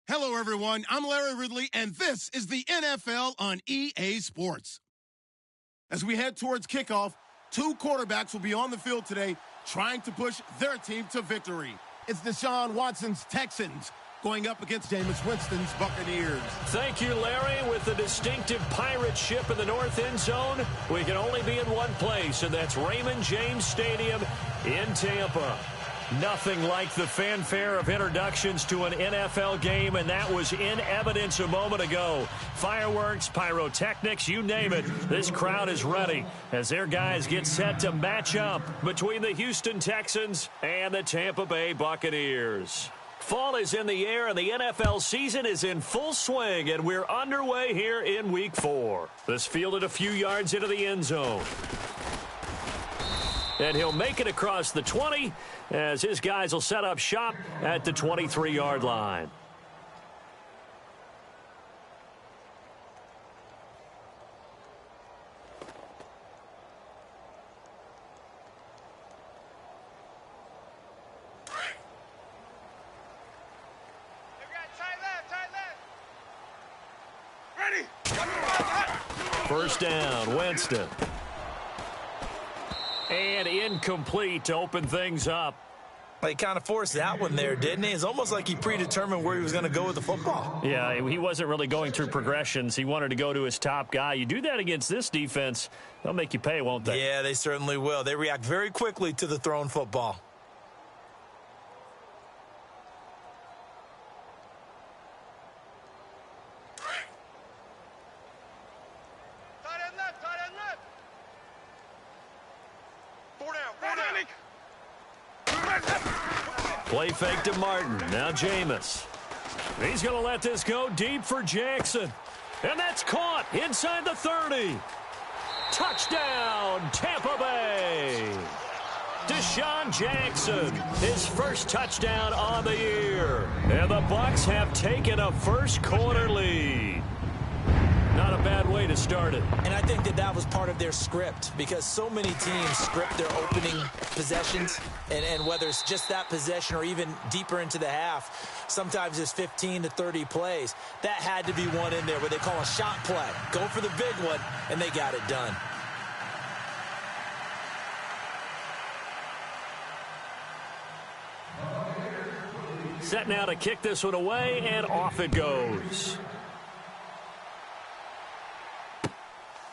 Hello, everyone. I'm Larry Ridley, and this is the NFL on EA Sports. As we head towards kickoff, two quarterbacks will be on the field today trying to push their team to victory. It's Deshaun Watson's Texans going up against Jameis Winston's Buccaneers. Thank you, Larry. With the distinctive pirate ship in the north end zone, we can only be in one place, and that's Raymond James Stadium in Tampa. Nothing like the fanfare of introductions to an NFL game, and that was in evidence a moment ago. Fireworks, pyrotechnics, you name it. This crowd is ready as their guys get set to match up between the Houston Texans and the Tampa Bay Buccaneers. Fall is in the air, and the NFL season is in full swing, and we're underway here in Week 4. This fielded a few yards into the end zone. And he'll make it across the 20 as his guys will set up shop at the 23-yard line. Ready. First down, Winston. And incomplete to open things up. Well, he kind of forced that one there, didn't he? It's almost like he predetermined where he was going to go with the football. Yeah, he wasn't really going through progressions. He wanted to go to his top guy. You do that against this defense, they'll make you pay, won't they? Yeah, they certainly will. They react very quickly to the thrown football. Play fake to Martin. Now Jameis. He's going to let this go deep for Jackson. And that's caught inside the 30. Touchdown, Tampa Bay. Deshaun Jackson, his first touchdown on the year. And the Bucs have taken a first quarter lead. Not a bad way to start it. And I think that was part of their script, because so many teams script their opening possessions, and whether it's just that possession or even deeper into the half, sometimes it's 15 to 30 plays. That had to be one in there where they call a shot play. Go for the big one, and they got it done. Set now to kick this one away, and off it goes.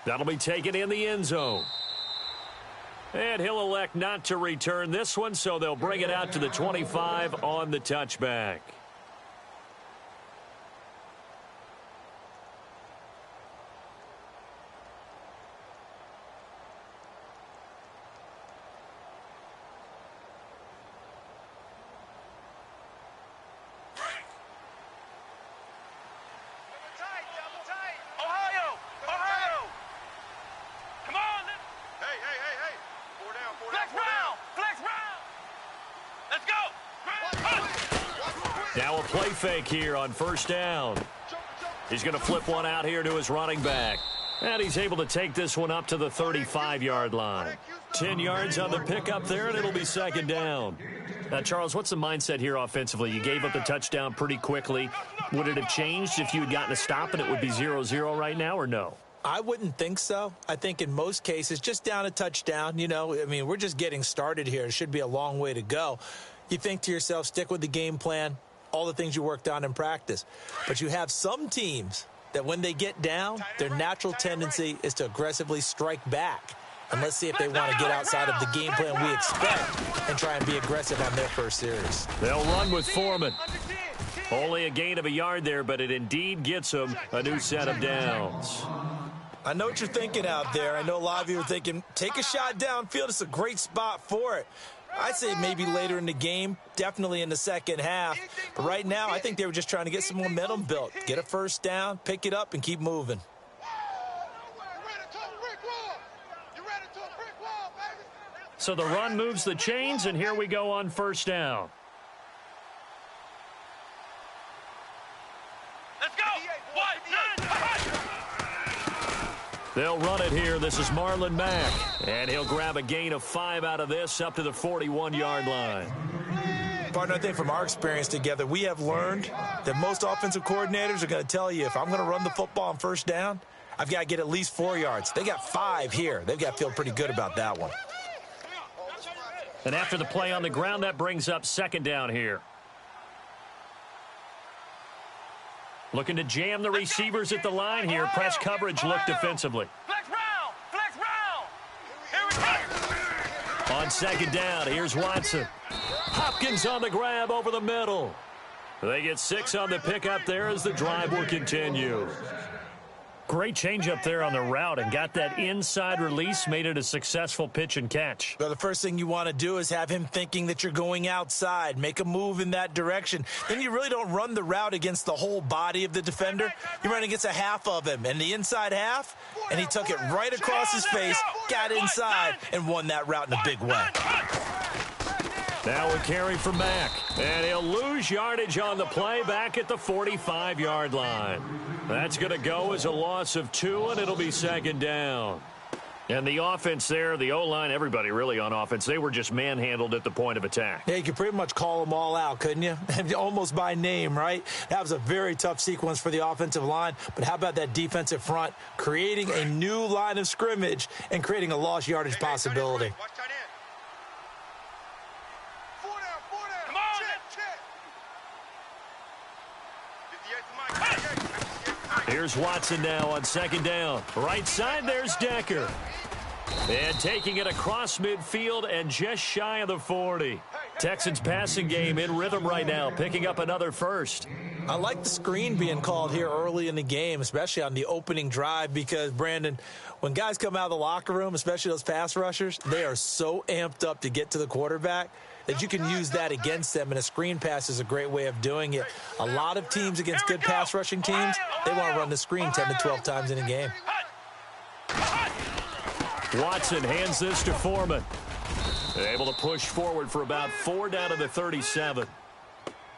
That'll be taken in the end zone. And he'll elect not to return this one, so they'll bring it out to the 25 on the touchback. Now a play fake here on first down. He's going to flip one out here to his running back. And he's able to take this one up to the 35-yard line. 10 yards on the pickup there, and it'll be second down. Now, Charles, what's the mindset here offensively? You gave up the touchdown pretty quickly. Would it have changed if you had gotten a stop and it would be 0-0 right now, or no? I wouldn't think so. I think in most cases, just down a touchdown, we're just getting started here. It should be a long way to go. You think to yourself, stick with the game plan, all the things you worked on in practice. But you have some teams that when they get down, their natural tendency is to aggressively strike back. And let's see if they want to get outside of the game plan we expect and try and be aggressive on their first series. They'll run with Foreman. Only a gain of a yard there, but it indeed gets them a new set of downs. I know what you're thinking out there. I know a lot of you are thinking, take a shot downfield. It's a great spot for it. I'd say maybe later in the game, definitely in the second half. But right now, I think they were just trying to get some momentum built. Get a first down, pick it up, and keep moving. So the run moves the chains, and here we go on first down. Let's go! They'll run it here. This is Marlon Mack. And he'll grab a gain of 5 out of this up to the 41-yard line. Partner, I think from our experience together, we have learned that most offensive coordinators are going to tell you, if I'm going to run the football on first down, I've got to get at least 4 yards. They got 5 here. They've got to feel pretty good about that one. And after the play on the ground, that brings up second down here. Looking to jam the receivers at the line here. Press coverage look defensively. Flex round! Flex round! Here we go! On second down, here's Watson. Hopkins on the grab over the middle. They get 6 on the pickup there as the drive will continue. Great change up there on the route and got that inside release, made it a successful pitch and catch. So the first thing you want to do is have him thinking that you're going outside, make a move in that direction. Then you really don't run the route against the whole body of the defender. You run against a half of him, and the inside half, and he took it right across his face, got inside, and won that route in a big way. Now a carry for Mack, and he'll lose yardage on the play back at the 45-yard line. That's going to go as a loss of 2, and it'll be second down. And the offense there, the O-line, everybody really on offense, they were just manhandled at the point of attack. Yeah, you could pretty much call them all out, couldn't you? Almost by name, right? That was a very tough sequence for the offensive line, but how about that defensive front creating a new line of scrimmage and creating a lost yardage possibility? Here's Watson now on second down. Right side, there's Decker. And taking it across midfield and just shy of the 40. Texans passing game in rhythm right now, picking up another first. I like the screen being called here early in the game, especially on the opening drive, because, Brandon, when guys come out of the locker room, especially those pass rushers, they are so amped up to get to the quarterback that you can use that against them, and a screen pass is a great way of doing it. A lot of teams against good pass rushing teams, they want to run the screen 10 to 12 times in a game. Watson hands this to Foreman. Able to push forward for about 4 down to the 37.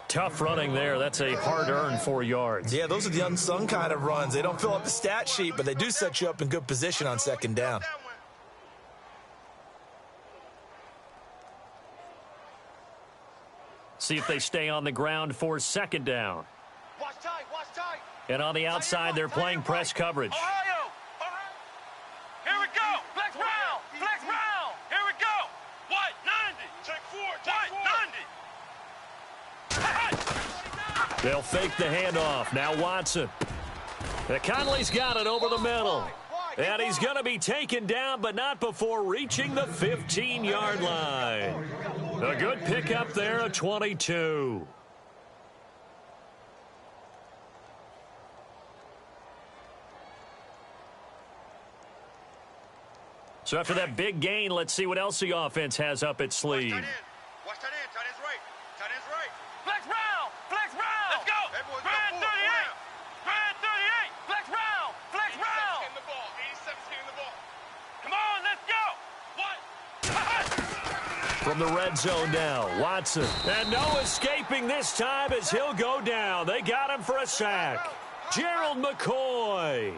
Tough running there. That's a hard-earned 4 yards. Yeah, those are the unsung kind of runs. They don't fill up the stat sheet, but they do set you up in good position on second down. See if they stay on the ground for second down. Watch tight, watch tight. And on the outside, they're playing press coverage. Ohio! Here we go! Flex round! Flex round! Here we go! What? 90! Take 4! What? 90! They'll fake the handoff. Now Watson. Conley's got it over the middle. And he's going to be taken down, but not before reaching the 15-yard line. A good pickup there of 22. So after that big gain, let's see what else the offense has up its sleeve. Watch tight end. Tight end's right. Tight end's right. Flex round! Flex round! Let's go! Hey, boys, Grand 38! Grand 38! Flex round! Flex round! 87's getting the ball. 87's getting the ball. Come on, let's go! What? From the red zone now, Watson. And no escaping this time as he'll go down. They got him for a sack. Gerald McCoy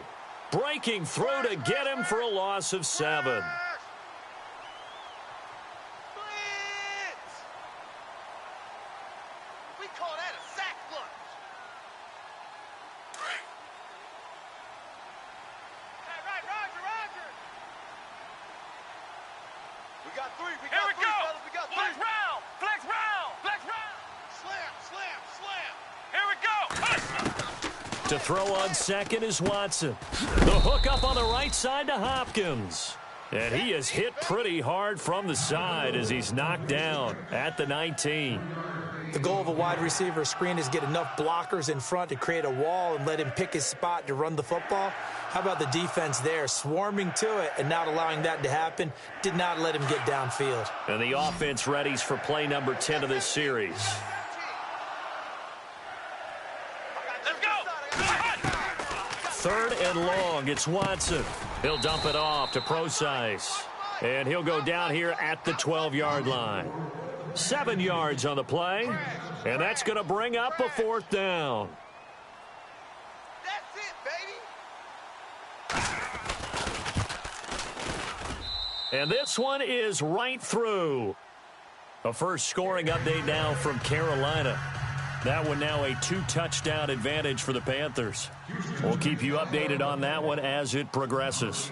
breaking through to get him for a loss of 7. We call that a sack lunch. Right, Roger. We got 3. We got 3, fellas. We got 3. Flex round. Flex round. Flex round. Slam. Here we go. To throw on second is Watson. The hook up on the right side to Hopkins. And he is hit pretty hard from the side as he's knocked down at the 19. The goal of a wide receiver screen is get enough blockers in front to create a wall and let him pick his spot to run the football. How about the defense there, swarming to it and not allowing that to happen? Did not let him get downfield. And the offense readies for play number 10 of this series. Let's go. 3rd and long, it's Watson. He'll dump it off to Procise. And he'll go down here at the 12-yard line. 7 yards on the play. And that's going to bring up a 4th down. That's it, baby. And this one is right through. A first scoring update now from Carolina. That one now a 2-touchdown advantage for the Panthers. We'll keep you updated on that one as it progresses.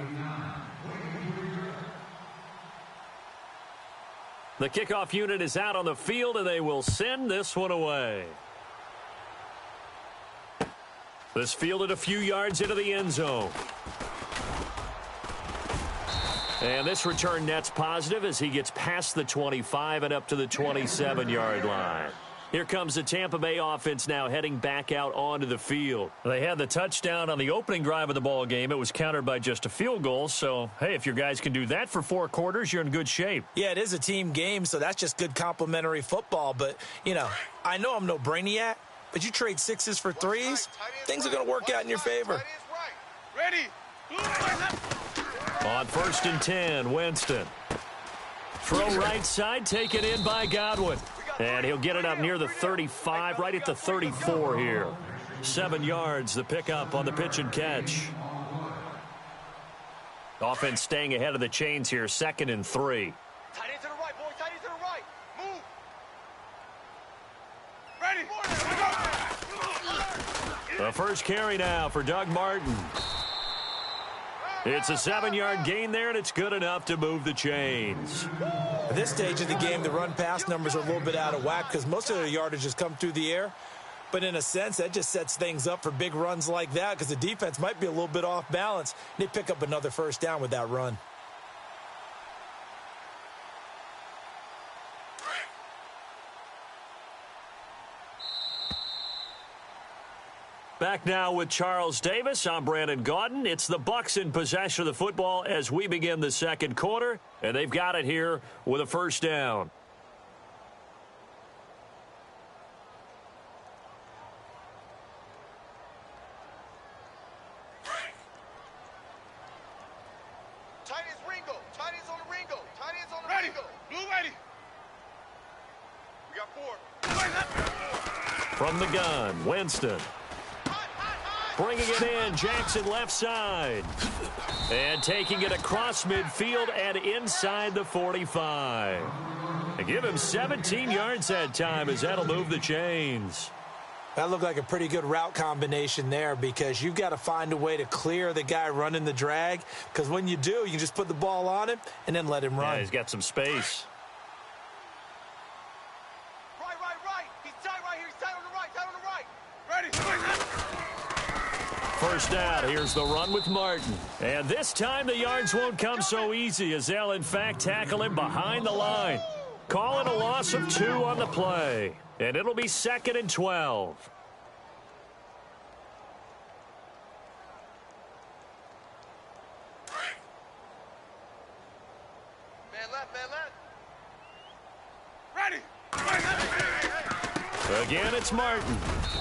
The kickoff unit is out on the field, and they will send this one away. This fielded a few yards into the end zone. And this return net's positive as he gets past the 25 and up to the 27-yard line. Here comes the Tampa Bay offense now heading back out onto the field. They had the touchdown on the opening drive of the ball game. It was countered by just a field goal. So, hey, if your guys can do that for 4 quarters, you're in good shape. Yeah, it is a team game, so that's just good complimentary football. But, you know, I know I'm no brainiac, but you trade 6s for 3s, things are going to work out in your favor. Ready. On 1st and 10, Winston. Throw right side, taken in by Godwin. And he'll get it up near the 35, right at the 34 here. 7 yards, the pickup on the pitch and catch. Offense staying ahead of the chains here, 2nd and 3. Tight end to the right, boy. Tight end to the right. Move. Ready. The first carry now for Doug Martin. It's a 7-yard gain there, and it's good enough to move the chains. At this stage of the game, the run-pass numbers are a little bit out of whack because most of the yardage has come through the air. But in a sense, that just sets things up for big runs like that because the defense might be a little bit off balance. They pick up another first down with that run. Back now with Charles Davis. I'm Brandon Gaudin. It's the Bucs in possession of the football as we begin the second quarter, and they've got it here with a first down. Tight ends Ringo. Tight ends on the Ringo. Tight ends on the Ringo. Blue ready. We got 4. From the gun, Winston. Bringing it in, Jackson left side. And taking it across midfield and inside the 45. They give him 17 yards that time as that'll move the chains. That looked like a pretty good route combination there because you've got to find a way to clear the guy running the drag because when you do, you can just put the ball on him and then let him run. Yeah, he's got some space. Right. He's tight right here. He's tight on the right. Ready. First down, here's the run with Martin. And this time the yards won't come so easy as they'll in fact tackle him behind the line. Calling a loss of 2 on the play. And it'll be 2nd and 12. Man left. Ready. Again, it's Martin.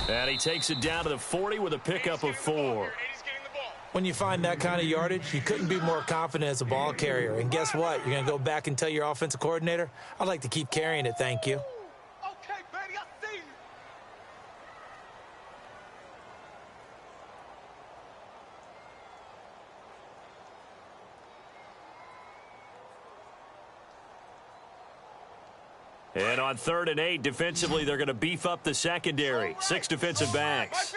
And he takes it down to the 40 with a pickup of 4. When you find that kind of yardage, you couldn't be more confident as a ball carrier. And guess what? You're going to go back and tell your offensive coordinator, I'd like to keep carrying it, thank you. Okay, baby, I see you. And on 3rd and 8, defensively, they're going to beef up the secondary. 6 defensive backs.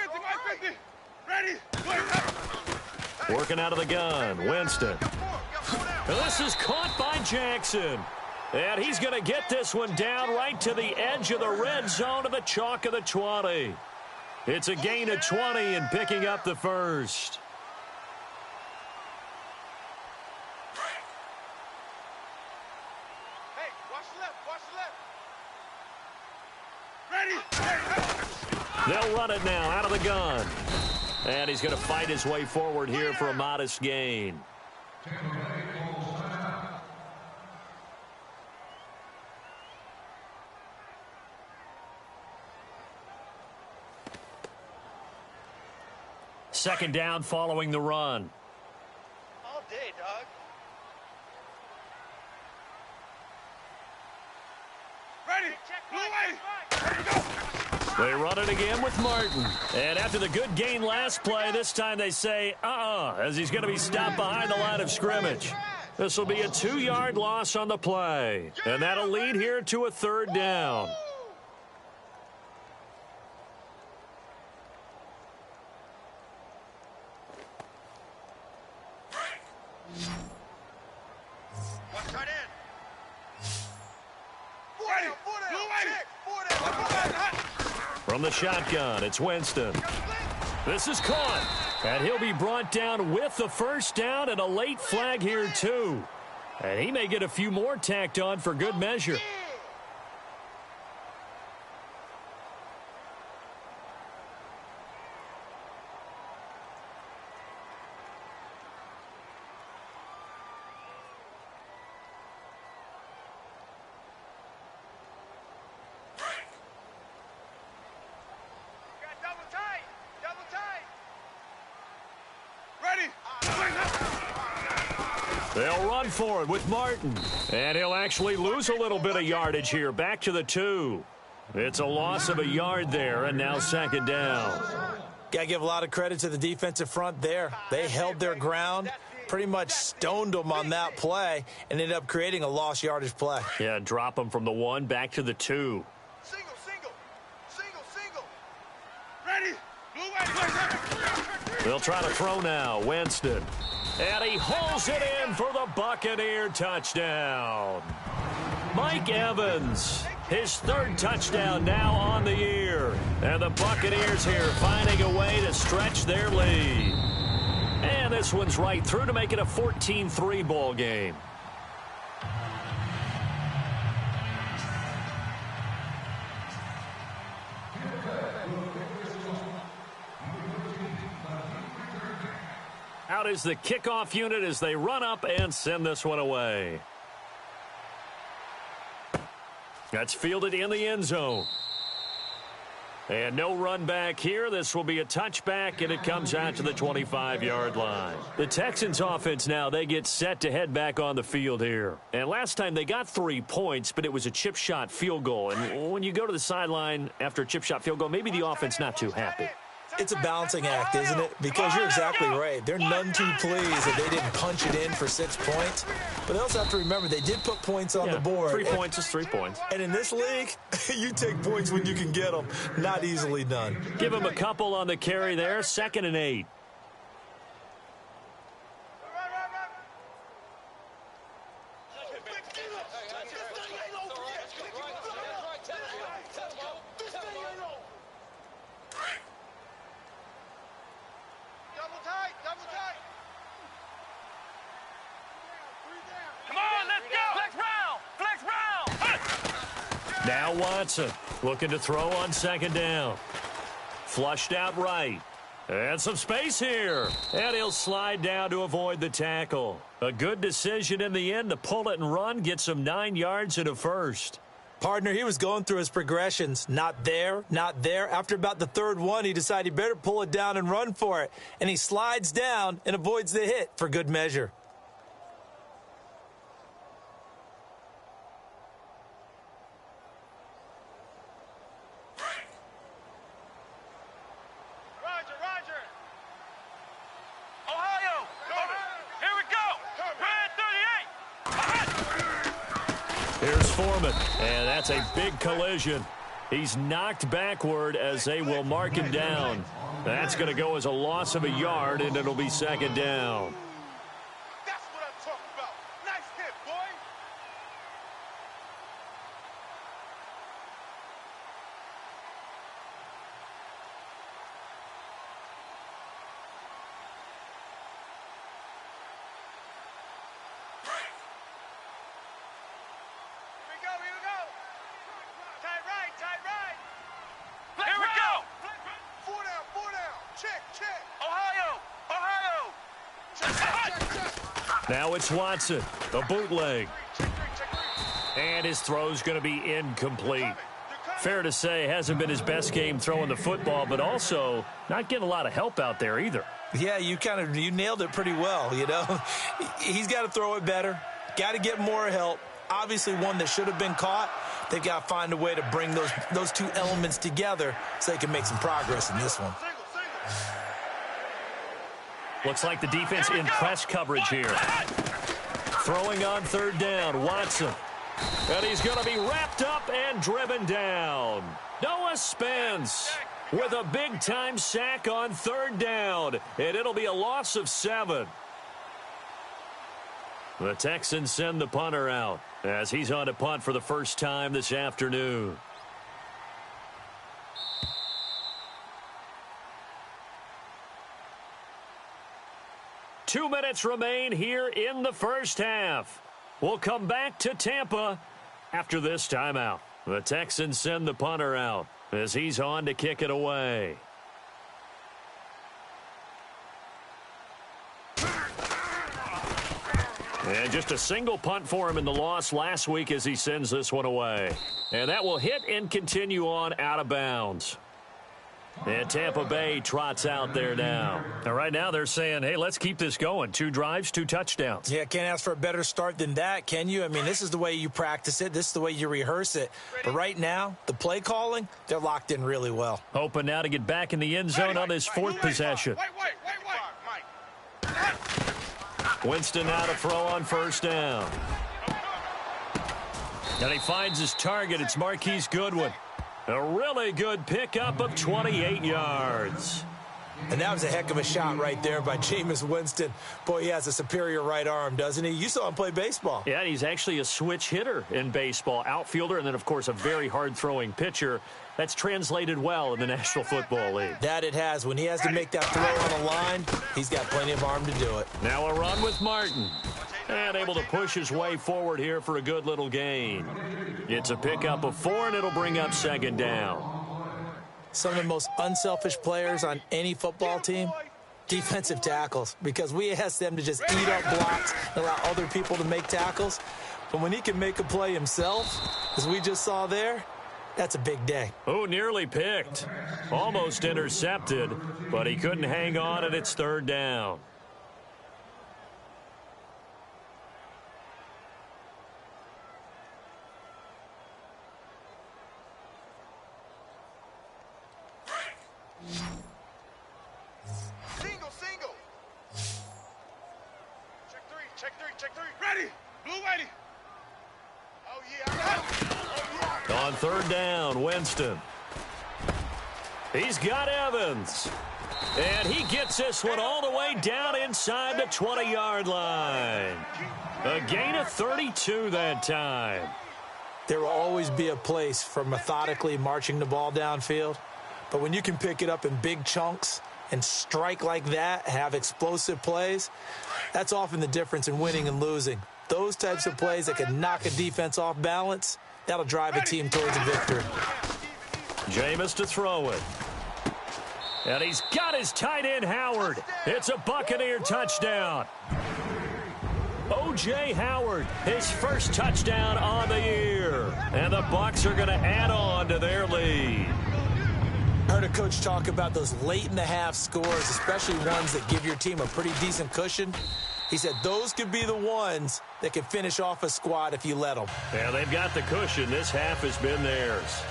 Ready. Working out of the gun, Winston. This is caught by Jackson. And he's going to get this one down right to the edge of the red zone of the chalk of the 20. It's a gain of 20 and picking up the first. Hey, watch the left. Ready. They'll run it now out of the gun. And he's going to fight his way forward here for a modest gain. Second down following the run. All day, dog. Ready. Blue way. They run it again with Martin. And after the good gain last play, this time they say, as he's going to be stopped behind the line of scrimmage. This will be a 2-yard loss on the play. And that'll lead here to a 3rd down. From the shotgun, it's Winston. This is caught. And he'll be brought down with the 1st down and a late flag here, too. And he may get a few more tacked on for good measure. They'll run for it with Martin. And he'll actually lose a little bit of yardage here. Back to the 2. It's a loss of a yard there, and now 2nd down. Got to give a lot of credit to the defensive front there. They held their ground, pretty much stoned them on that play, and ended up creating a lost yardage play. Yeah, drop them from the 1 back to the 2. Single. Ready. They'll try to throw now. Winston. And he hauls it in for the Buccaneer touchdown. Mike Evans, his 3rd touchdown now on the year. And the Buccaneers here finding a way to stretch their lead. And this one's right through to make it a 14-3 ball game. Out is the kickoff unit as they run up and send this one away. That's fielded in the end zone. And no run back here. This will be a touchback, and it comes out to the 25-yard line. The Texans offense now, they get set to head back on the field here. And last time they got 3 points, but it was a chip shot field goal. And when you go to the sideline after a chip shot field goal, maybe the offense not too happy. It's a balancing act, isn't it? Because you're exactly right. They're none too pleased that they didn't punch it in for 6 points. But they also have to remember they did put points on the board. 3 points is 3 points. And in this league, you take points when you can get them. Not easily done. Give him a couple on the carry there. 2nd and 8. Now Watson looking to throw on 2nd down. Flushed out right. And some space here. And he'll slide down to avoid the tackle. A good decision in the end to pull it and run. Gets him 9 yards and a 1st. Partner, he was going through his progressions. Not there, not there. After about the 3rd one, he decided he better pull it down and run for it. And he slides down and avoids the hit for good measure. And that's a big collision. He's knocked backward as they will mark him down. That's going to go as a loss of a yard, and it'll be 2nd down. That's what I'm talking about. Nice hit, boy. Now it's Watson, a bootleg. And his throw's going to be incomplete. Fair to say, hasn't been his best game throwing the football, but also not getting a lot of help out there either. Yeah, you nailed it pretty well, you know. He's got to throw it better. Got to get more help. Obviously one that should have been caught. They've got to find a way to bring those 2 elements together so they can make some progress in this one. Looks like the defense in press coverage here. Throwing on third down, Watson. And he's going to be wrapped up and driven down. Noah Spence with a big-time sack on third down. And it'll be a loss of 7. The Texans send the punter out as he's on to punt for the first time this afternoon. Two minutes remain here in the first half. We'll come back to Tampa after this timeout. The Texans send the punter out as he's on to kick it away. And just a single punt for him in the loss last week as he sends this one away. And that will hit and continue on out of bounds. And Tampa Bay trots out there now. And right now they're saying, hey, let's keep this going. 2 drives, 2 touchdowns. Yeah, can't ask for a better start than that, can you? I mean, this is the way you practice it. This is the way you rehearse it. But right now, the play calling, they're locked in really well. Hoping now to get back in the end zone on his 4th possession. Winston now to throw on first down. And he finds his target. It's Marquise Goodwin. A really good pickup of 28 yards. And that was a heck of a shot right there by Jameis Winston. Boy, he has a superior right arm, doesn't he? You saw him play baseball. Yeah, he's actually a switch hitter in baseball. Outfielder, and then, of course, a very hard-throwing pitcher. That's translated well in the National Football League. That it has. When he has to make that throw on the line, he's got plenty of arm to do it. Now a run with Martin. And able to push his way forward here for a good little gain. It's a pickup of 4, and it'll bring up second down. Some of the most unselfish players on any football team, defensive tackles, because we ask them to just eat up blocks and allow other people to make tackles. But when he can make a play himself, as we just saw there, that's a big day. Oh, nearly picked. Almost intercepted, but he couldn't hang on, and it's third down. Single. Check three. Ready. Blue ready. Oh, yeah. On third down, Winston. He's got Evans. And he gets this one all the way down inside the 20-yard line. A gain of 32 that time. There will always be a place for methodically marching the ball downfield. But when you can pick it up in big chunks and strike like that, have explosive plays, that's often the difference in winning and losing. Those types of plays that can knock a defense off balance, that'll drive a team towards a victory. Jameis to throw it. And he's got his tight end, Howard. It's a Buccaneer touchdown. O.J. Howard, his first touchdown on the year. And the Bucs are going to add on to their lead. I heard a coach talk about those late-in-the-half scores, especially ones that give your team a pretty decent cushion. He said those could be the ones that can finish off a squad if you let them. Yeah, they've got the cushion. This half has been theirs.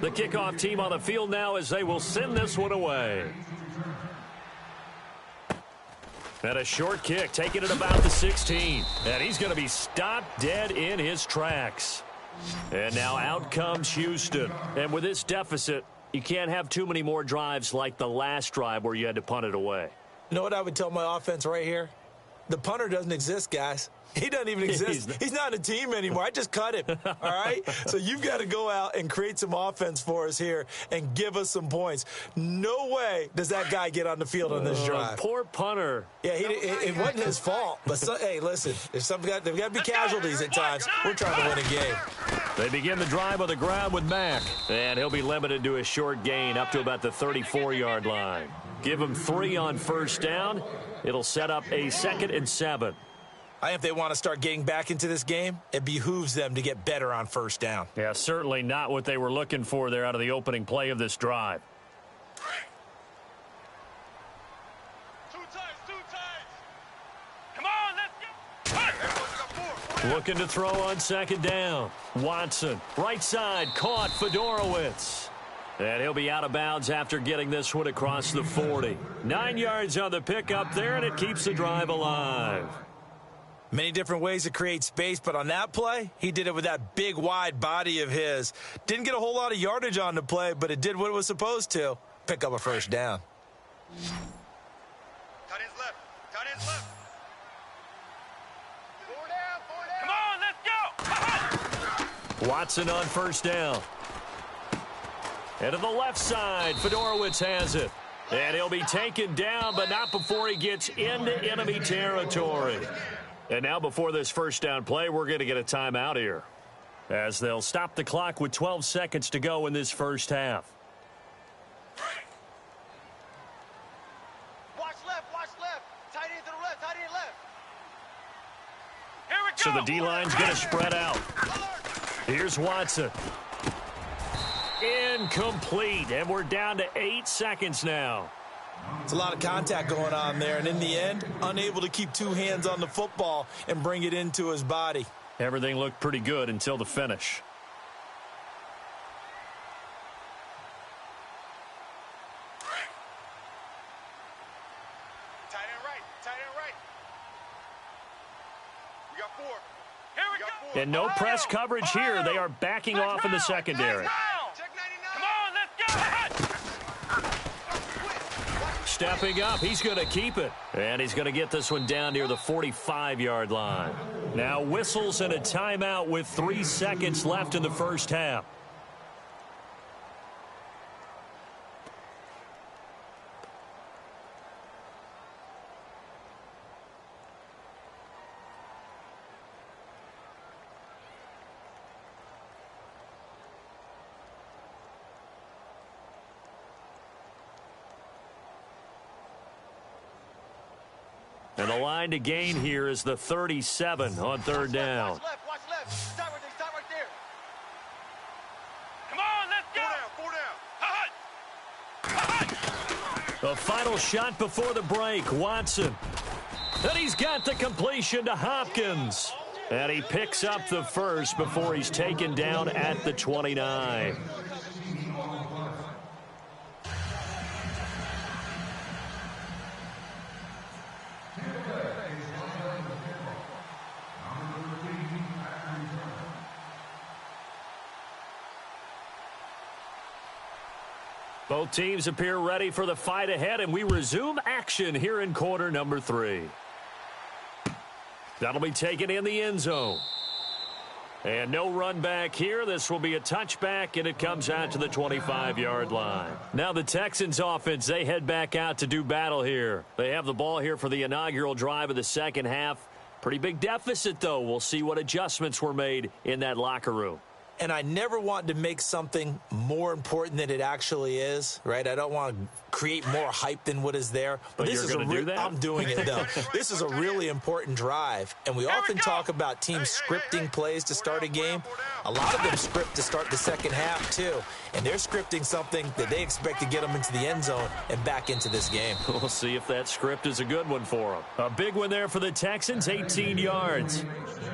The kickoff team on the field now as they will send this one away. And a short kick, taking it about the 16. And he's going to be stopped dead in his tracks. And now out comes Houston. And with this deficit, you can't have too many more drives like the last drive where you had to punt it away. You know what I would tell my offense right here? The punter doesn't exist, guys. He doesn't even exist. He's not a team anymore. I just cut him, all right? So you've got to go out and create some offense for us here and give us some points. No way does that guy get on the field on this drive. Poor punter. Yeah, it wasn't his fault. But, hey, listen, there's got to be casualties at times. We're trying to win a game. They begin the drive on the ground with Mack. And he'll be limited to a short gain up to about the 34-yard line. Give him 3 on first down. It'll set up a 2nd and 7. I think if they want to start getting back into this game, it behooves them to get better on first down. Yeah, certainly not what they were looking for there out of the opening play of this drive. Two times. Come on, let's go. Looking to throw on second down. Watson, right side, caught Fedorowicz. And he'll be out of bounds after getting this one across the 40. 9 yards on the pickup there, and it keeps the drive alive. Many different ways to create space, but on that play, he did it with that big, wide body of his. Didn't get a whole lot of yardage on the play, but it did what it was supposed to. Pick up a first down. Tight end's left. Tight end's left. Four down. Come on, let's go. Watson on first down. And to the left side, Fedorowicz has it. And he'll be taken down, but not before he gets into enemy territory. And now before this first down play, we're going to get a timeout here, as they'll stop the clock with 12 seconds to go in this first half. Watch left. Tight end to the left. Tight end left. Here we go. So the D-line's going to spread out. Here's Watson. Incomplete, and we're down to 8 seconds now. It's a lot of contact going on there, and in the end, unable to keep two hands on the football and bring it into his body. Everything looked pretty good until the finish. Tight end right. We got 4. Here we go. And no press coverage here. They are backing off in the secondary. Check 99. Come on, let's go. Stepping up, he's going to keep it. And he's going to get this one down near the 45-yard line. Now whistles and a timeout with 3 seconds left in the first half. And the line to gain here is the 37 on third down. Watch left. Stop right there. Come on, let's go. 4 down. The final shot before the break, Watson. And he's got the completion to Hopkins. And he picks up the first before he's taken down at the 29. Both teams appear ready for the fight ahead, and we resume action here in quarter number 3. That'll be taken in the end zone. And no run back here. This will be a touchback, and it comes out to the 25-yard line. Now the Texans offense, they head back out to do battle here. They have the ball here for the inaugural drive of the second half. Pretty big deficit, though. We'll see what adjustments were made in that locker room. And I never want to make something more important than it actually is, right? I don't want to create more hype than what is there. But this you're going to do that? I'm doing it, though. This is a really important drive. And we often talk about teams scripting plays to start a game. A lot of them script to start the second half, too. And they're scripting something that they expect to get them into the end zone and back into this game. We'll see if that script is a good one for them. A big one there for the Texans, 18 yards.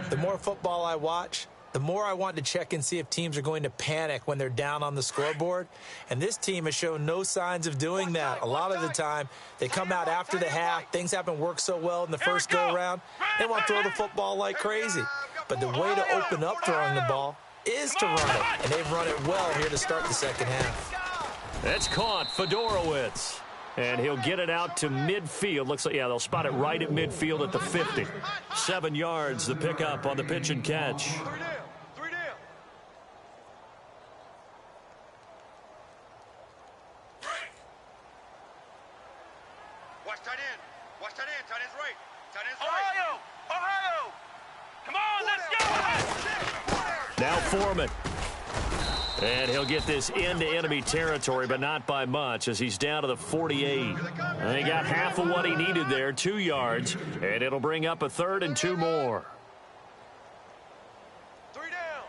The more football I watch, the more I want to check and see if teams are going to panic when they're down on the scoreboard. And this team has shown no signs of doing that. A lot of the time, they come out after the half. Things haven't worked so well in the first go-around. They want to throw the football like crazy. But the way to open up throwing the ball is to run it. And they've run it well here to start the second half. That's caught, Fedorowicz. And he'll get it out to midfield. Looks like, yeah, they'll spot it right at midfield at the 50. 7 yards, the pickup on the pitch and catch. Tight end's right. Ohio! Come on, let's go! Now Foreman. And he'll get this into enemy territory, but not by much, as he's down to the 48. And he got half of what he needed there, 2 yards, and it'll bring up a 3rd and 2 more. 3 down.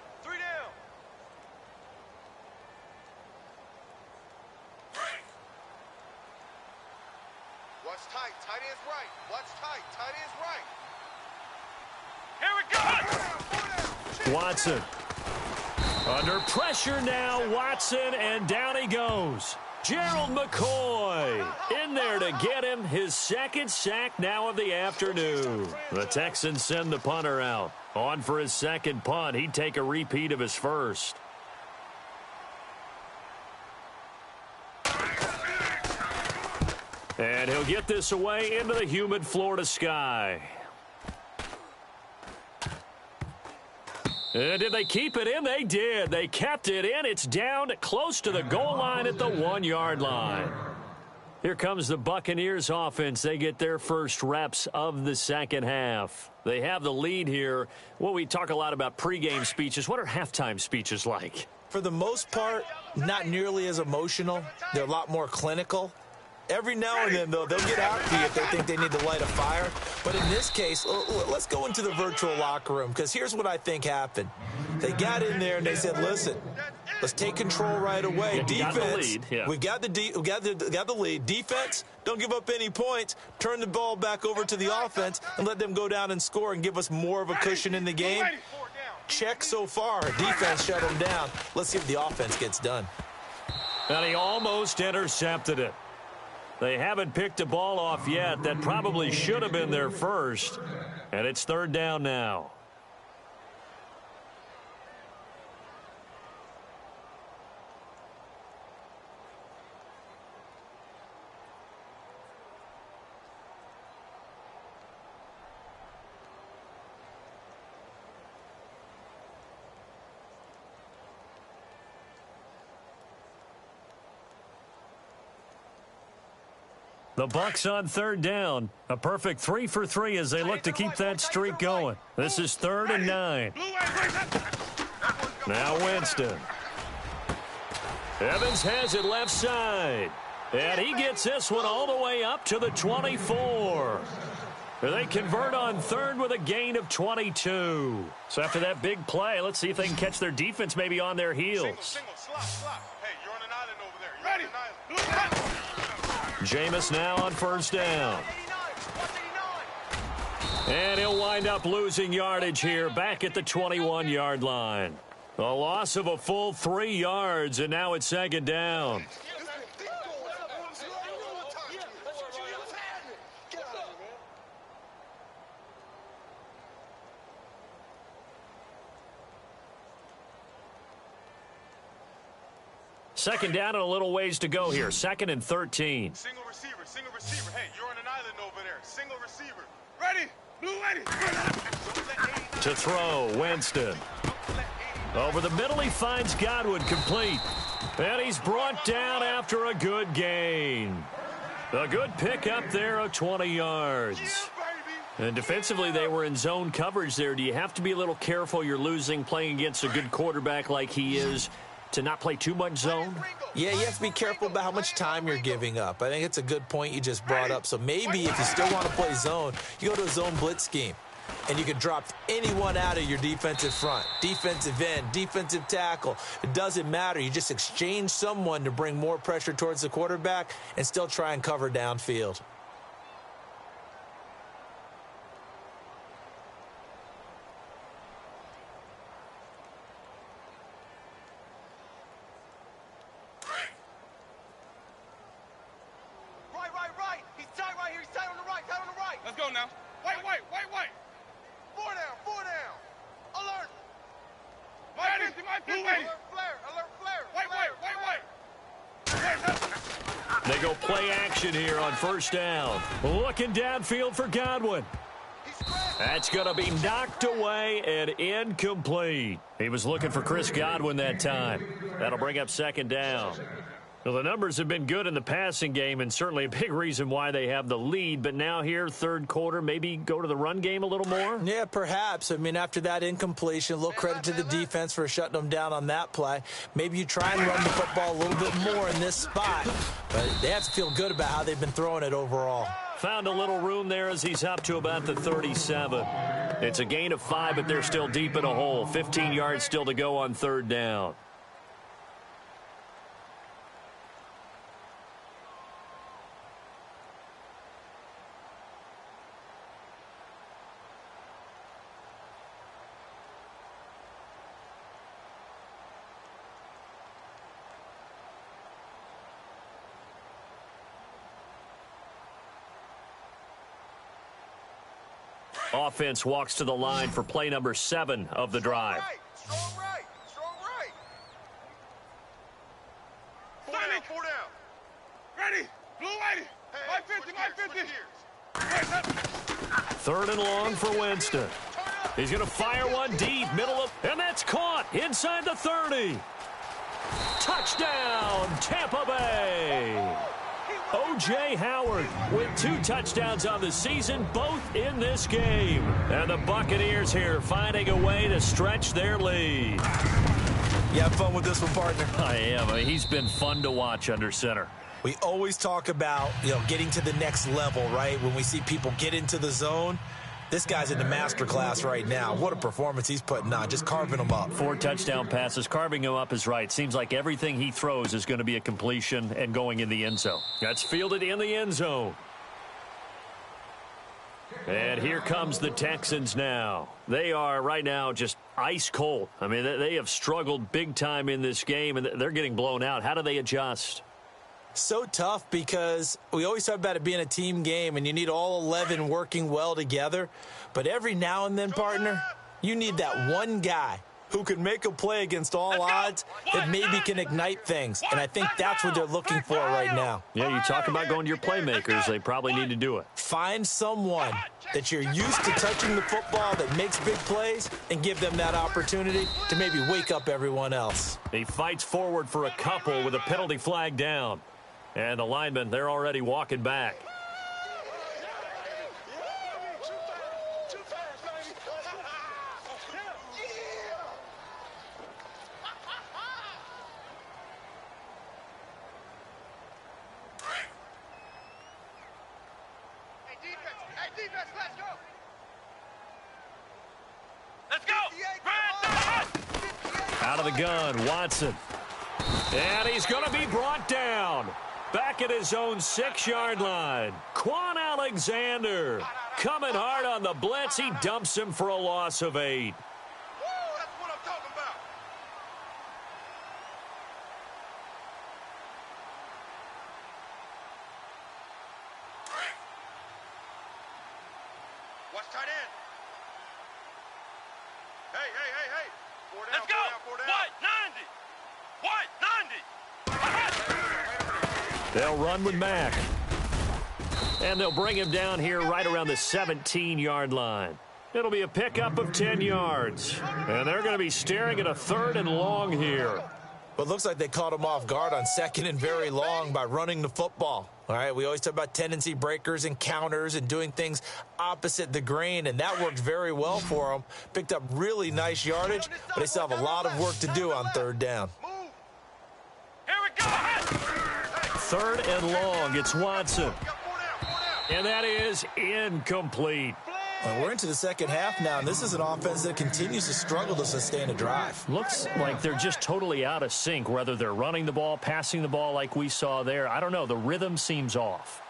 Watch tight. Tight end's right. Watch tight. Tight end's right. Here we go. Watson. Under pressure now, Watson, and down he goes. Gerald McCoy in there to get him his second sack now of the afternoon. The Texans send the punter out. On for his second punt. He'd take a repeat of his first. And he'll get this away into the humid Florida sky. Did they keep it in? They did. They kept it in. It's down close to the goal line at the 1-yard line. Here comes the Buccaneers offense. They get their first reps of the second half. They have the lead here. Well, we talk a lot about pregame speeches. What are halftime speeches like? For the most part, not nearly as emotional. They're a lot more clinical. Every now and then, though, they'll get out to you if they think they need to light a fire. But in this case, let's go into the virtual locker room, because here's what I think happened. They got in there and they said, listen, let's take control right away. Yeah, defense, we've got the lead. Defense, don't give up any points. Turn the ball back over to the offense and let them go down and score and give us more of a cushion in the game. Check so far. Defense shut them down. Let's see if the offense gets done. And he almost intercepted it. They haven't picked a ball off yet. That probably should have been their first. And it's third down now. The Bucs on third down. A perfect 3 for 3 as they look to keep that streak going. This is 3rd and 9. Now Winston. Evans has it left side. And he gets this one all the way up to the 24. They convert on third with a gain of 22. So after that big play, let's see if they can catch their defense maybe on their heels. Single, slot. Hey, you're on an island over there. Ready? Jameis now on first down. And he'll wind up losing yardage here back at the 21-yard line. A loss of a full 3 yards, and now it's second down. Second down and a little ways to go here. 2nd and 13. Single receiver. Hey, you're on an island over there. Single receiver. Ready? Blue ready. To throw, Winston. Over the middle, he finds Godwin complete. And he's brought down after a good gain. A good pickup there of 20 yards. And defensively, they were in zone coverage there. Do you have to be a little careful? You're losing playing against a good quarterback like he is, to not play too much zone? Yeah, you have to be careful about how much time you're giving up. I think it's a good point you just brought up. So maybe if you still want to play zone, you go to a zone blitz scheme. And you can drop anyone out of your defensive front, defensive end, defensive tackle. It doesn't matter. You just exchange someone to bring more pressure towards the quarterback and still try and cover downfield. Right. He's tight right here. He's tight on the right. Let's go now. Wait. 4 down. Alert. My 50. Alert flare. They go play action here on first down. Looking downfield for Godwin. That's going to be knocked away and incomplete. He was looking for Chris Godwin that time. That'll bring up second down. Well, the numbers have been good in the passing game, and certainly a big reason why they have the lead. But now here, third quarter, maybe go to the run game a little more? Yeah, perhaps. I mean, after that incompletion, a little credit to the defense for shutting them down on that play. Maybe you try and run the football a little bit more in this spot. But they have to feel good about how they've been throwing it overall. Found a little room there as he's up to about the 37. It's a gain of 5, but they're still deep in a hole. 15 yards still to go on third down. Offense walks to the line for play number 7 of the drive. Strong right. Strong right. 4 down. 4 down. Ready. Blue 80. My 50. My 50. Third and long for Winston. He's going to fire one deep, middle of, and that's caught inside the 30. Touchdown, Tampa Bay. O.J. Howard with 2 touchdowns on the season, both in this game. And the Buccaneers here finding a way to stretch their lead. You have fun with this one, partner? I am. I mean, he's been fun to watch under center. We always talk about, getting to the next level, right? When we see people get into the zone. This guy's in the master class right now. What a performance he's putting on, just carving them up. 4 touchdown passes. Carving him up is right. Seems like everything he throws is going to be a completion and going in the end zone. That's fielded in the end zone. And here comes the Texans now. They are right now just ice cold. I mean, they have struggled big time in this game, and they're getting blown out. How do they adjust? So tough because we always talk about it being a team game and you need all 11 working well together. But every now and then, partner, you need that one guy who can make a play against all odds that maybe can ignite things. And I think that's what they're looking for right now. Yeah, you talk about going to your playmakers. They probably need to do it. Find someone that you're used to touching the football that makes big plays and give them that opportunity to maybe wake up everyone else. He fights forward for a couple with a penalty flag down. And the linemen, they're already walking back. Hey, defense, let's go. Let's go. Out of the gun, Watson. And he's going to be brought down. Back at his own 6-yard line. Quan Alexander coming hard on the blitz. He dumps him for a loss of 8. Woo, that's what I'm talking about. Watch tight end. Hey. 4 down, Let's go. 4 down. What? 90. They'll run with Mack. And they'll bring him down here right around the 17-yard line. It'll be a pickup of 10 yards. And they're going to be staring at a 3rd and long here. But it looks like they caught him off guard on 2nd and very long by running the football. All right, we always talk about tendency breakers and counters and doing things opposite the grain, and that worked very well for them. Picked up really nice yardage, but they still have a lot of work to do on 3rd down. Here we go. 3rd and long. It's Watson. And that is incomplete. Well, we're into the second half now, and this is an offense that continues to struggle to sustain a drive. Looks like they're just totally out of sync, whether they're running the ball, passing the ball like we saw there. I don't know. The rhythm seems off.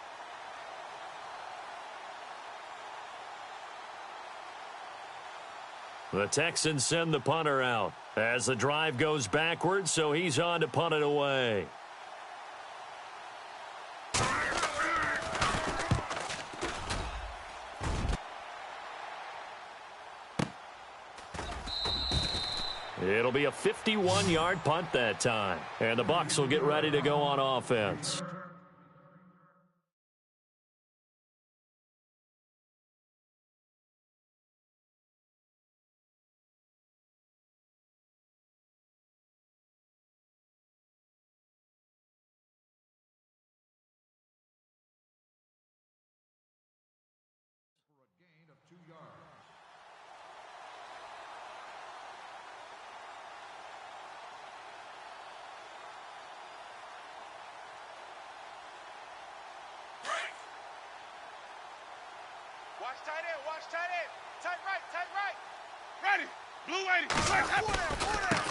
The Texans send the punter out as the drive goes backwards, so he's on to punt it away. It'll be a 51-yard punt that time. And the Bucs will get ready to go on offense. For a gain of 2 yards. Watch tight end, watch tight end. Tight right. Ready. Blue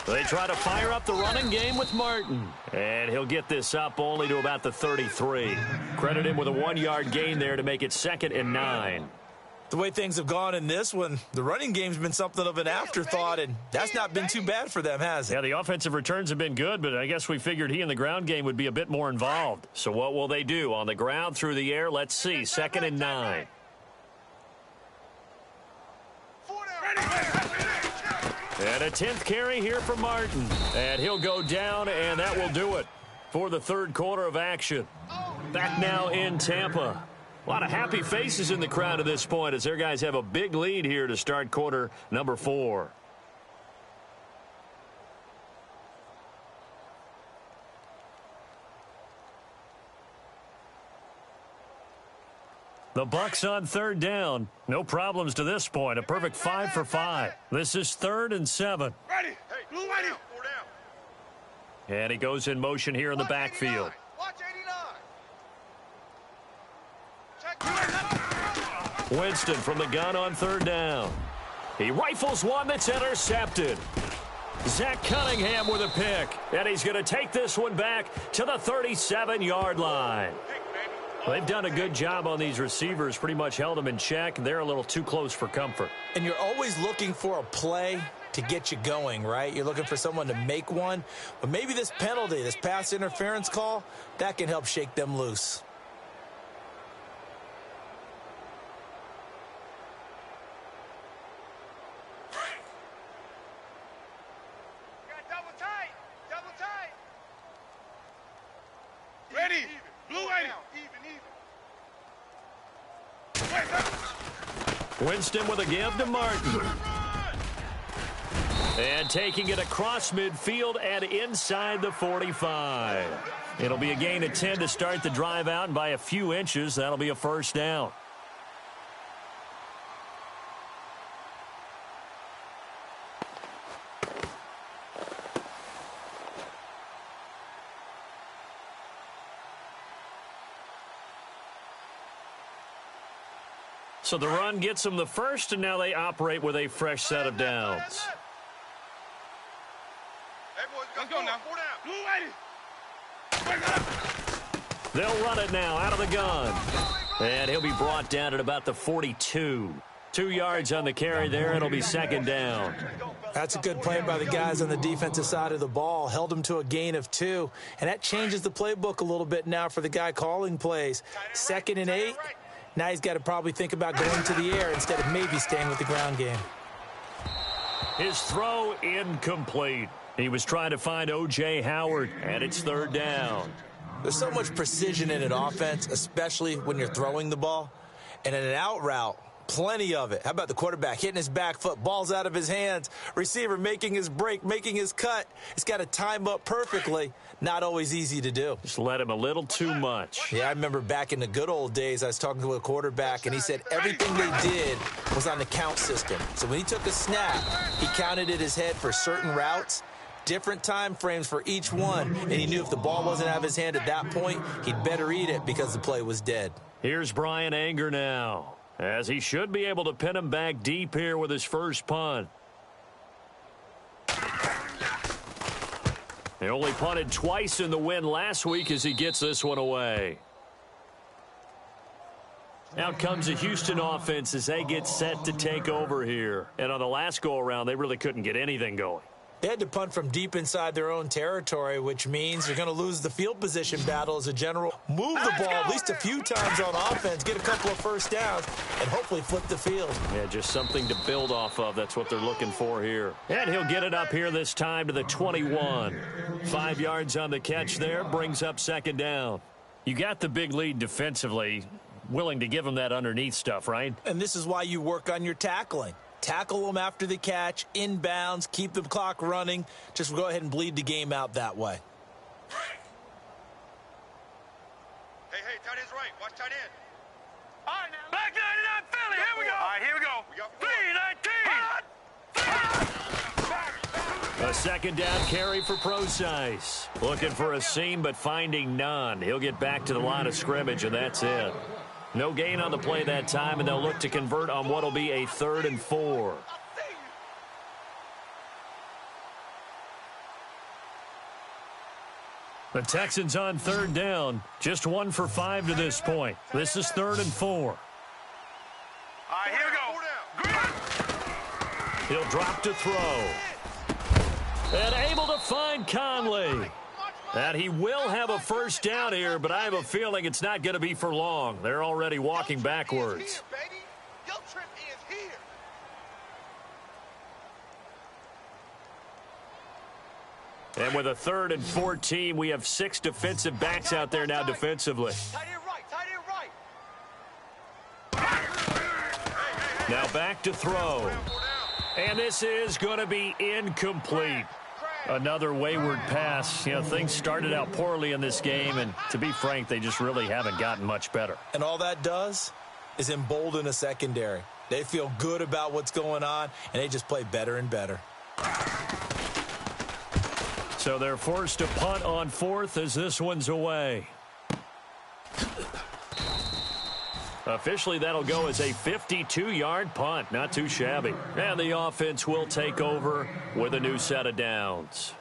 80. They try to fire up the running game with Martin. And he'll get this up only to about the 33. Credit him with a 1-yard gain there to make it 2nd and 9. The way things have gone in this one, the running game's been something of an afterthought, and that's not been too bad for them, has it? Yeah, the offensive returns have been good, but I guess we figured he in the ground game would be a bit more involved. So what will they do? On the ground, through the air? Let's see. 2nd and 9. And a 10th carry here for Martin. And he'll go down, and that will do it for the third quarter of action. Back now in Tampa. A lot of happy faces in the crowd at this point as their guys have a big lead here to start quarter number 4. The Bucs on third down. No problems to this point. A perfect 5 for 5. This is 3rd and 7. Ready. Blue ready. And he goes in motion here in the backfield. Watch 89. Winston from the gun on third down. He rifles one that's intercepted. Zach Cunningham with a pick. And he's going to take this one back to the 37-yard line. They've done a good job on these receivers, pretty much held them in check. They're a little too close for comfort. And you're always looking for a play to get you going, right? You're looking for someone to make one. But maybe this penalty, this pass interference call, that can help shake them loose. Double tight. Ready. Blue ready. Winston with a give to Martin. And taking it across midfield and inside the 45. It'll be a gain of 10 to start the drive out, and by a few inches, that'll be a first down. So the run gets them the first, and now they operate with a fresh set of downs. Let's go now. Blue ready. They'll run it now out of the gun. And he'll be brought down at about the 42. 2 yards on the carry there. It'll be second down. That's a good play by the guys on the defensive side of the ball. Held them to a gain of 2. And that changes the playbook a little bit now for the guy calling plays. 2nd and 8. Now he's got to probably think about going to the air instead of maybe staying with the ground game. His throw incomplete. He was trying to find O.J. Howard, and it's third down. There's so much precision in an offense, especially when you're throwing the ball. And in an out route, plenty of it. How about the quarterback hitting his back foot, ball's out of his hands, receiver making his break, making his cut. He's got to time up perfectly. Not always easy to do. Just let him a little too much. Yeah, I remember back in the good old days, I was talking to a quarterback, and he said everything they did was on the count system. So when he took a snap, he counted in his head for certain routes, different time frames for each one, and he knew if the ball wasn't out of his hand at that point, he'd better eat it because the play was dead. Here's Brian Anger now, as he should be able to pin him back deep here with his first punt. He only punted twice in the win last week as he gets this one away. Out comes the Houston offense as they get set to take over here. And on the last go-around, they really couldn't get anything going. They had to punt from deep inside their own territory, which means they're going to lose the field position battle as a general. Move the ball at least a few times on offense, get a couple of first downs, and hopefully flip the field. Yeah, just something to build off of. That's what they're looking for here. And he'll get it up here this time to the 21. 5 yards on the catch there, brings up second down. You got the big lead defensively, willing to give them that underneath stuff, right? And this is why you work on your tackling. Tackle them after the catch, inbounds, keep the clock running. Just go ahead and bleed the game out that way. Hey, tight end's right. Watch tight end. All right, now. Back 99 Philly. Here we go. All right, here we go. We got 3-19. A second down carry for Procise. Looking for a seam, but finding none. He'll get back to the line of scrimmage, and that's it. No gain on the play that time, and they'll look to convert on what will be a 3rd and 4. The Texans on third down. Just 1 for 5 to this point. This is 3rd and 4. All right, here we go. He'll drop to throw. And able to find Conley. And he will have a first down here, but I have a feeling it's not going to be for long. They're already walking backwards. And with a 3rd and 14, we have 6 defensive backs out there now defensively. Tight end right. Now back to throw. And this is going to be incomplete. Another wayward pass. You know, things started out poorly in this game, and to be frank, they just really haven't gotten much better. And all that does is embolden a secondary. They feel good about what's going on, and they just play better and better. So they're forced to punt on 4th as this one's away. Officially, that'll go as a 52-yard punt. Not too shabby. And the offense will take over with a new set of downs.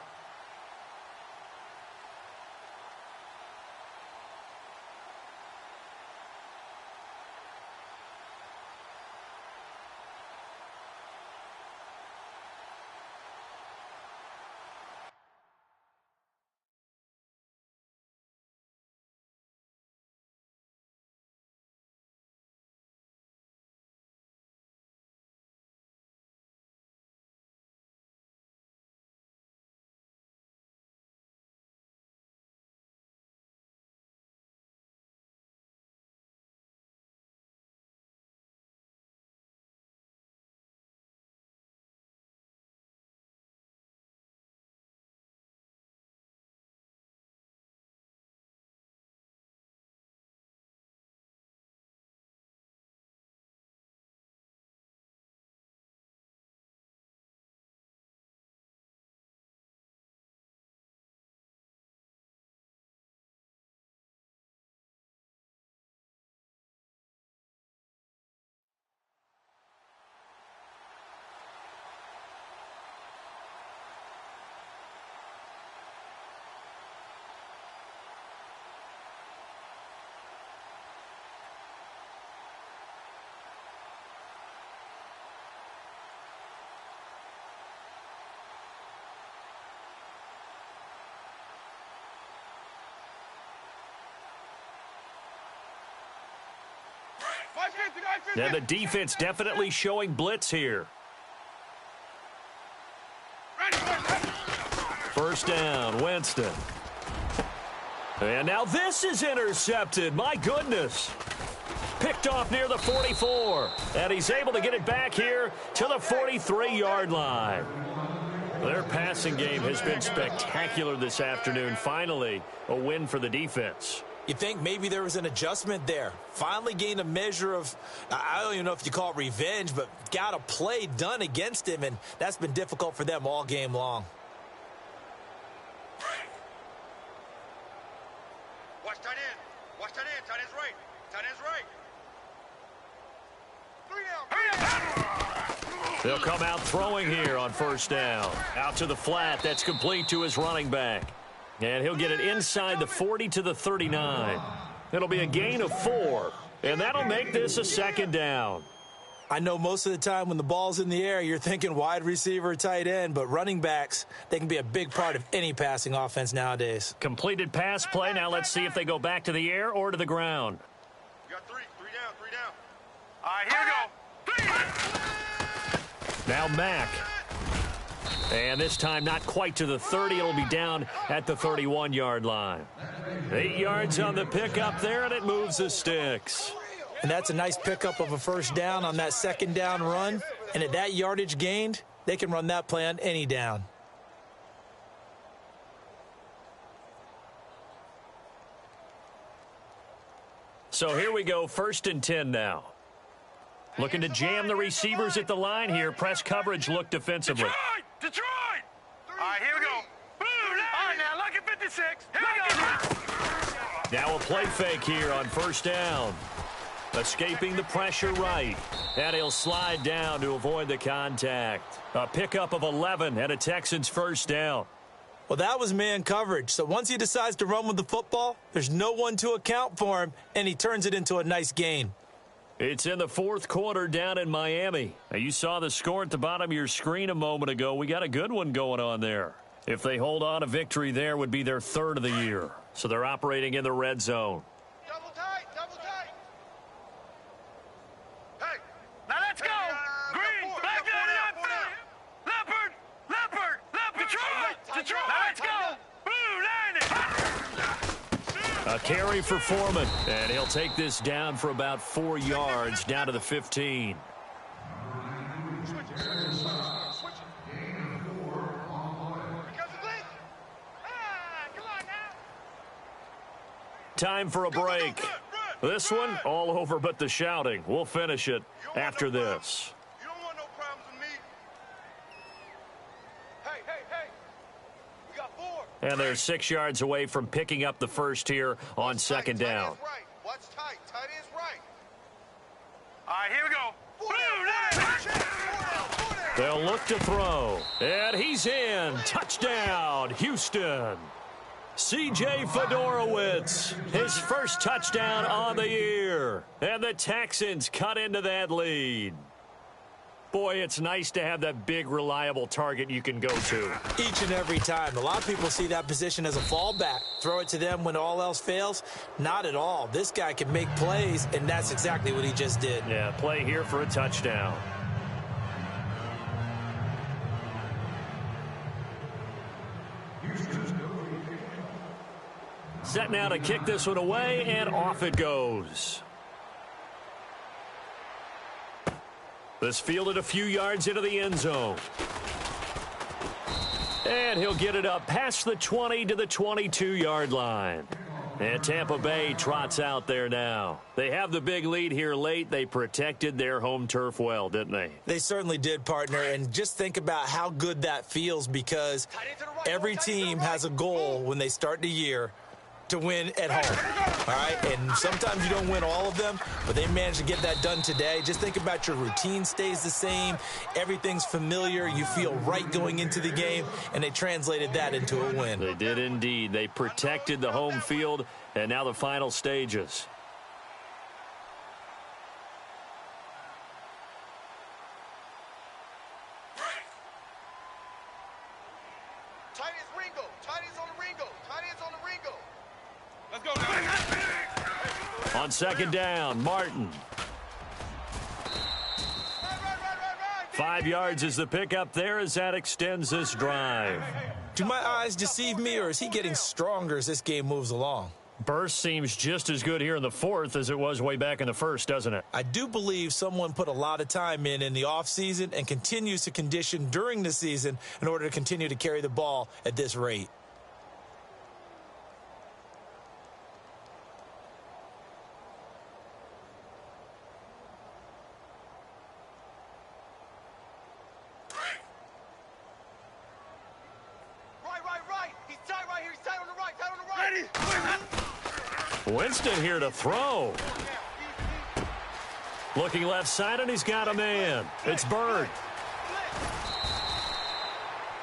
And the defense definitely showing blitz here. First down, Winston. And now this is intercepted. My goodness. Picked off near the 44. And he's able to get it back here to the 43-yard line. Their passing game has been spectacular this afternoon. Finally, a win for the defense. You think maybe there was an adjustment there. Finally gained a measure of, I don't even know if you call it revenge, but got a play done against him, and that's been difficult for them all game long. Watch tight end. Watch tight end. Tight end's right. Tight end's right. 3 down. They'll come out throwing here on first down. Out to the flat. That's complete to his running back. And he'll get it inside the 40 to the 39. It'll be a gain of 4. And that'll make this a second down. I know most of the time when the ball's in the air, you're thinking wide receiver, tight end, but running backs, they can be a big part of any passing offense nowadays. Completed pass play. Now let's see if they go back to the air or to the ground. You got 3 down. All right, here we go. Now Mack. And this time not quite to the 30. It'll be down at the 31-yard line. 8 yards on the pickup there, and it moves the sticks. And that's a nice pickup of a first down on that second down run. And at that yardage gained, they can run that play on any down. So here we go, 1st and 10 now. Looking to jam the receivers at the line here. Press coverage look defensively. Detroit! All right, here we go. All right, now, look at 56. Here we go. Now a play fake here on first down. Escaping the pressure right. And he'll slide down to avoid the contact. A pickup of 11 and a Texans first down. Well, that was man coverage. So once he decides to run with the football, there's no one to account for him, and he turns it into a nice gain. It's in the 4th quarter down in Miami. Now, you saw the score at the bottom of your screen a moment ago. We got a good one going on there. If they hold on, a victory there would be their 3rd of the year. So they're operating in the red zone. Double tight. Hey, now let's go. Green, back down. Leopard. Detroit. Now let's go. A carry for Foreman, and he'll take this down for about 4 yards, down to the 15. Time for a break. This one, all over but the shouting. We'll finish it after this. You don't want no problems with me. Hey. We got 4. And they're 6 yards away from picking up the first here on second down. Tight is right. Watch tight. Tight is right. All right, here we go. 4 down. They'll look to throw. And he's in. Touchdown, Houston. C.J. Fedorowicz, his first touchdown on the year. And the Texans cut into that lead. Boy, it's nice to have that big, reliable target you can go to. Each and every time. A lot of people see that position as a fallback. Throw it to them when all else fails. Not at all. This guy can make plays, and that's exactly what he just did. Yeah, play here for a touchdown. Set now to kick this one away, and off it goes. This fielded a few yards into the end zone. And he'll get it up past the 20 to the 22-yard line. And Tampa Bay trots out there now. They have the big lead here late. They protected their home turf well, didn't they? They certainly did, partner. And just think about how good that feels, because every team has a goal when they start the year to win at home, all right? And sometimes you don't win all of them, but they managed to get that done today. Just think about your routine stays the same. Everything's familiar. You feel right going into the game, and they translated that into a win. They did indeed. They protected the home field, and now the final stages. Tight is Ringo. Tight is on the Ringo. Tight is on the Ringo. Let's go now. On second down, Martin. 5 yards is the pickup there as that extends this drive. Do my eyes deceive me, or is he getting stronger as this game moves along? Burst seems just as good here in the fourth as it was way back in the first, doesn't it? I do believe someone put a lot of time in the offseason and continues to condition during the season in order to continue to carry the ball at this rate. Right. He's tight right here. He's tight on the right. Tight on the right. Winston here to throw. Looking left side, and he's got a man. It's Bird.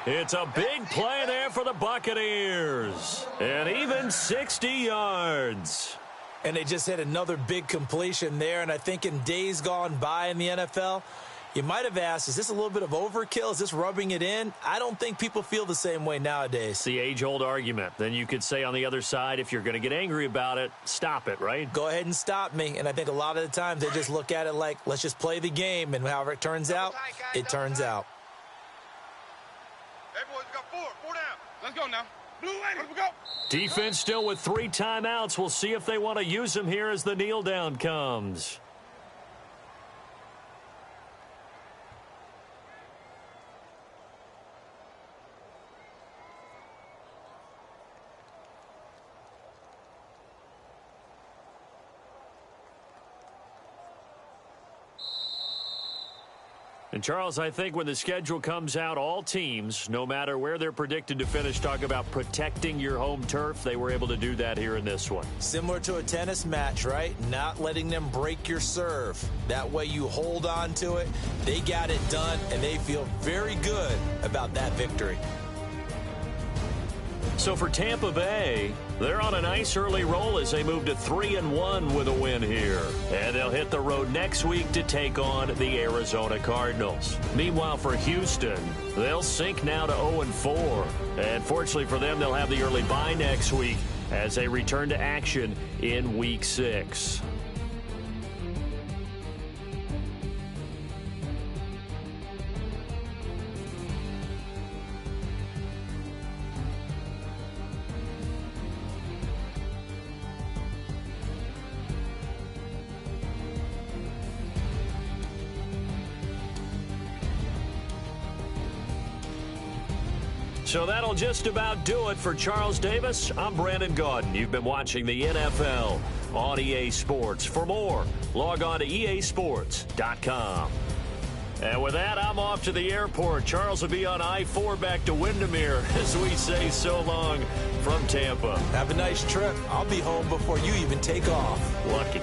It's a big play there for the Buccaneers. And even 60 yards. And they just hit another big completion there. And I think in days gone by in the NFL, you might have asked, is this a little bit of overkill? Is this rubbing it in? I don't think people feel the same way nowadays. It's the age-old argument. Then you could say on the other side, if you're going to get angry about it, stop it, right? Go ahead and stop me. And I think a lot of the times they just look at it like, let's just play the game. And however it turns out, it turns out. Hey, boys, we got 4 down. Let's go now. Blue lady, let's go. Defense still with 3 timeouts. We'll see if they want to use them here as the kneel down comes. And, Charles, I think when the schedule comes out, all teams, no matter where they're predicted to finish, talk about protecting your home turf. They were able to do that here in this one. Similar to a tennis match, right? Not letting them break your serve. That way you hold on to it. They got it done, and they feel very good about that victory. So for Tampa Bay, they're on a nice early roll as they move to 3-1 with a win here. And they'll hit the road next week to take on the Arizona Cardinals. Meanwhile, for Houston, they'll sink now to 0-4. And fortunately for them, they'll have the early bye next week as they return to action in Week 6. So that'll just about do it for Charles Davis. I'm Brandon Gaudin. You've been watching the NFL on EA Sports. For more, log on to easports.com. And with that, I'm off to the airport. Charles will be on I-4 back to Windermere as we say so long from Tampa. Have a nice trip. I'll be home before you even take off. Lucky.